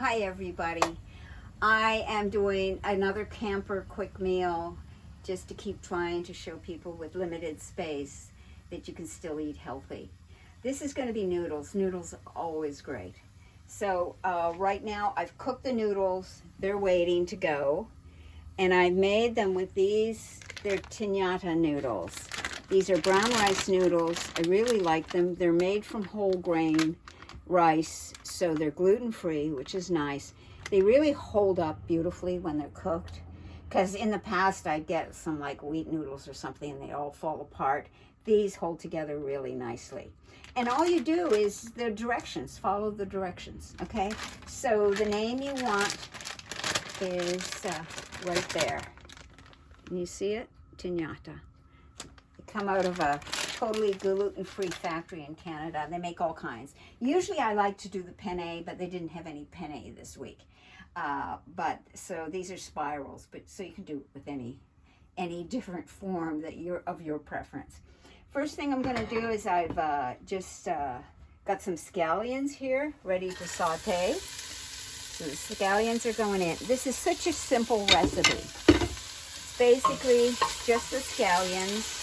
Hi everybody. I am doing another camper quick meal just to keep trying to show people with limited space that you can still eat healthy. This is going to be noodles. Noodles are always great. So right now I've cooked the noodles. They're waiting to go. And I've made them with these. They're Tinkyada noodles. These are brown rice noodles. I really like them. They're made from whole grain rice, so they're gluten-free, which is nice. They really hold up beautifully when they're cooked, because in the past I'd get some like wheat noodles or something and they all fall apart. These hold together really nicely. And all you do is the directions, follow the directions, okay? So the name you want is right there. Can you see it? Tinkyada. They come out of a totally gluten-free factory in Canada. They make all kinds. Usually I like to do the penne, but they didn't have any penne this week. So these are spirals, but so you can do it with any different form that of your preference. First thing I'm going to do is I've just got some scallions here ready to saute. So the scallions are going in. This is such a simple recipe. It's basically just the scallions.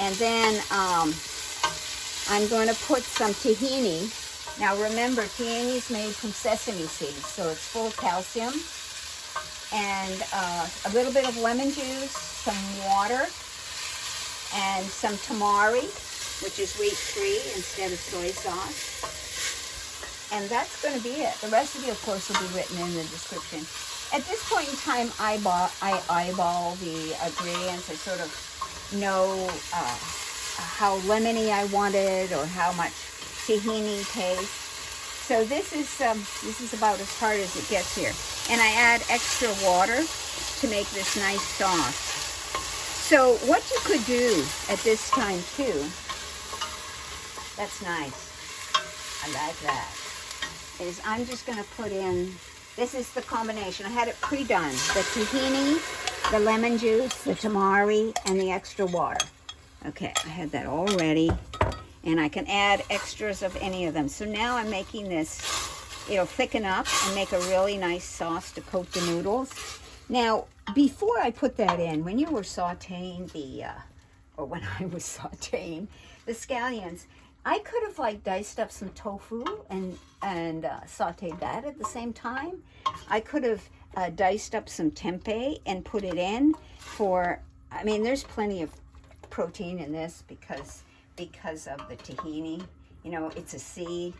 And then I'm going to put some tahini. Now remember, tahini is made from sesame seeds, so it's full of calcium. And a little bit of lemon juice, some water, and some tamari, which is wheat-free instead of soy sauce. And that's going to be it. The recipe, of course, will be written in the description. At this point in time, I eyeball the ingredients. I sort of know how lemony I want it or how much tahini tastes. So this is about as hard as it gets here. And I add extra water to make this nice sauce. So what you could do at this time too, that's nice, I like that, is I'm just going to put in, this is the combination. I had it pre-done, the tahini, the lemon juice, the tamari, and the extra water. Okay, I had that all ready, and I can add extras of any of them. So now I'm making this, it'll thicken up and make a really nice sauce to coat the noodles. Now, before I put that in, when you were sauteing when I was sauteing the scallions, I could have like diced up some tofu and sauteed that at the same time. I could have diced up some tempeh and put it in I mean, there's plenty of protein in this because of the tahini. You know, it's a seed.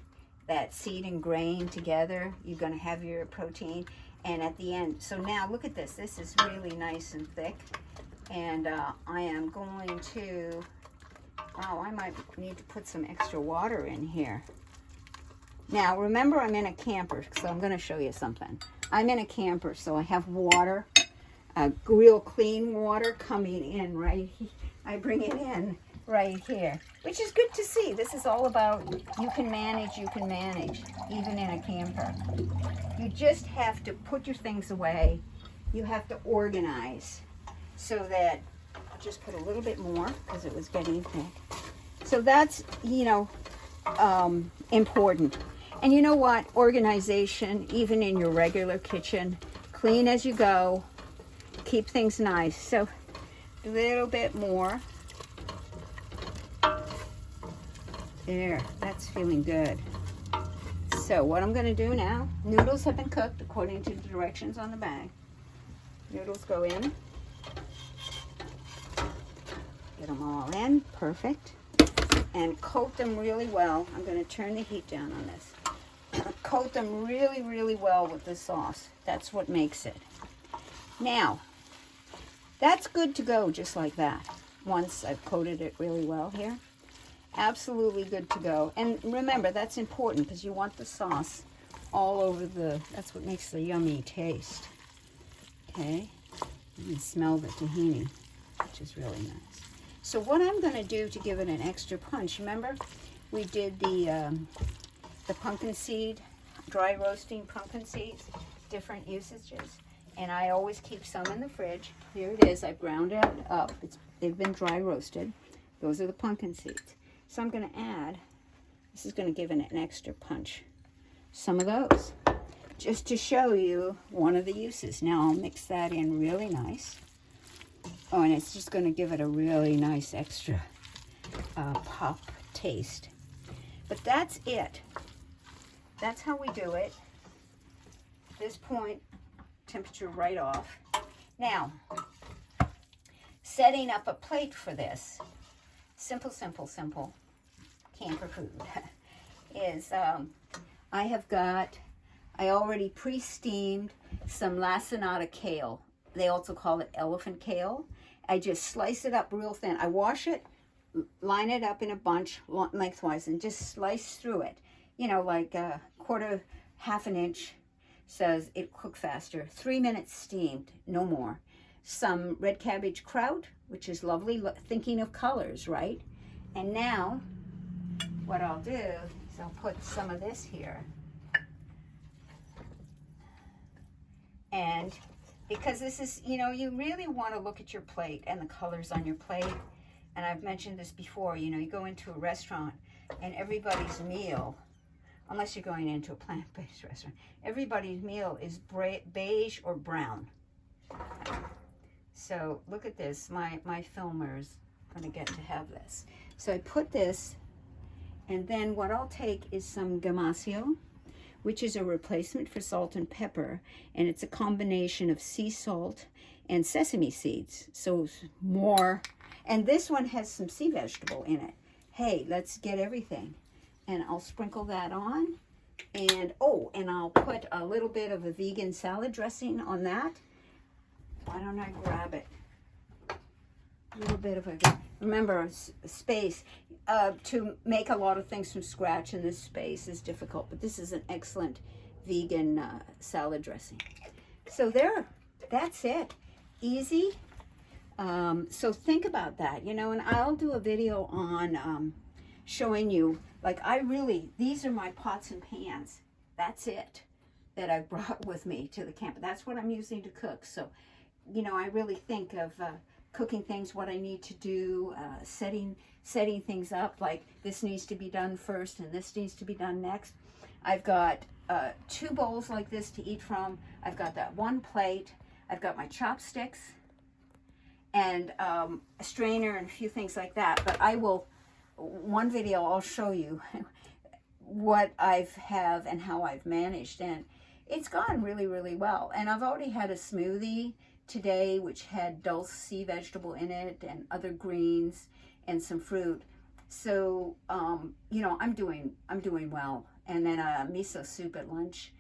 That seed and grain together, you're going to have your protein. And at the end, so now look at this. This is really nice and thick. And I am going to, I might need to put some extra water in here. Now, remember, I'm in a camper, so I'm going to show you something. I'm in a camper, so I have water, real clean water coming in right here. I bring it in right here, which is good to see. This is all about you can manage, even in a camper. You just have to put your things away. You have to organize so that, I'll just put a little bit more because it was getting thick. So that's, important. And you know what? Organization, even in your regular kitchen, clean as you go, keep things nice. So a little bit more. There, that's feeling good. So what I'm going to do now, noodles have been cooked according to the directions on the bag. Noodles go in. Get them all in, perfect. And coat them really well. I'm going to turn the heat down on this. Coat them really, really well with the sauce. That's what makes it. Now, that's good to go just like that. Once I've coated it really well here. Absolutely good to go. And remember, that's important because you want the sauce all over that's what makes the yummy taste. Okay? You can smell the tahini, which is really nice. So what I'm going to do to give it an extra punch, remember we did the pumpkin seed, dry roasting pumpkin seeds, different usages. And I always keep some in the fridge. Here it is. I ground it up. They've been dry roasted. Those are the pumpkin seeds. So I'm going to add, this is going to give it an extra punch, some of those. just to show you one of the uses. Now I'll mix that in really nice. Oh, and it's just going to give it a really nice extra pop taste. But that's it. That's how we do it. At this point, temperature right off. Now, setting up a plate for this, simple camper food, is I already pre-steamed some lacinato kale. They also call it elephant kale. I just slice it up real thin. I wash it, line it up in a bunch lengthwise, and just slice through it. You know, like a quarter, half an inch, says it cook faster. 3 minutes steamed, no more. Some red cabbage kraut, which is lovely, thinking of colors, right? And now, what I'll do is I'll put some of this here. And because this is, you know, you really want to look at your plate and the colors on your plate. And I've mentioned this before, you know, you go into a restaurant and everybody's meal, unless you're going into a plant-based restaurant, everybody's meal is beige or brown. So look at this, my filmer's gonna get to have this. So I put this, and then what I'll take is some gamasio, which is a replacement for salt and pepper, and it's a combination of sea salt and sesame seeds. So more, and this one has some sea vegetable in it. Hey, let's get everything. And I'll sprinkle that on, and oh, and I'll put a little bit of a vegan salad dressing on that. Why don't I grab it? A little bit of a, remember, space. To make a lot of things from scratch in this space is difficult, but this is an excellent vegan salad dressing. So there, that's it. Easy. So think about that, you know, and I'll do a video on showing you, like, these are my pots and pans. That's it that I brought with me to the camp. That's what I'm using to cook. So, you know, I really think of cooking things, what I need to do, setting things up, like this needs to be done first and this needs to be done next. I've got 2 bowls like this to eat from. I've got that 1 plate. I've got my chopsticks and a strainer and a few things like that. But I will, one video I'll show you what I have and how I've managed, and it's gone really, really well. And I've already had a smoothie today, which had dulse sea vegetable in it and other greens and some fruit. So, you know, I'm doing well. And then a miso soup at lunch,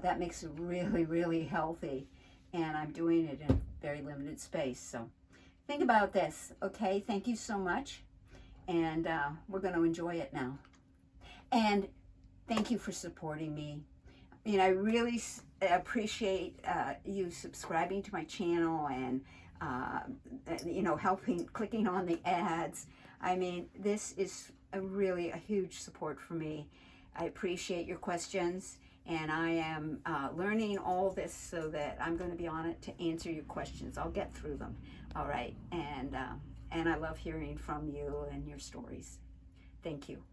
that makes it really, really healthy. And I'm doing it in a very limited space. So think about this, okay? Thank you so much. And we're going to enjoy it now. And thank you for supporting me. You know, I really appreciate you subscribing to my channel and, you know, clicking on the ads. I mean, this is really a huge support for me. I appreciate your questions, and I am learning all this so that I'm going to be on it to answer your questions. I'll get through them, all right? And I love hearing from you and your stories. Thank you.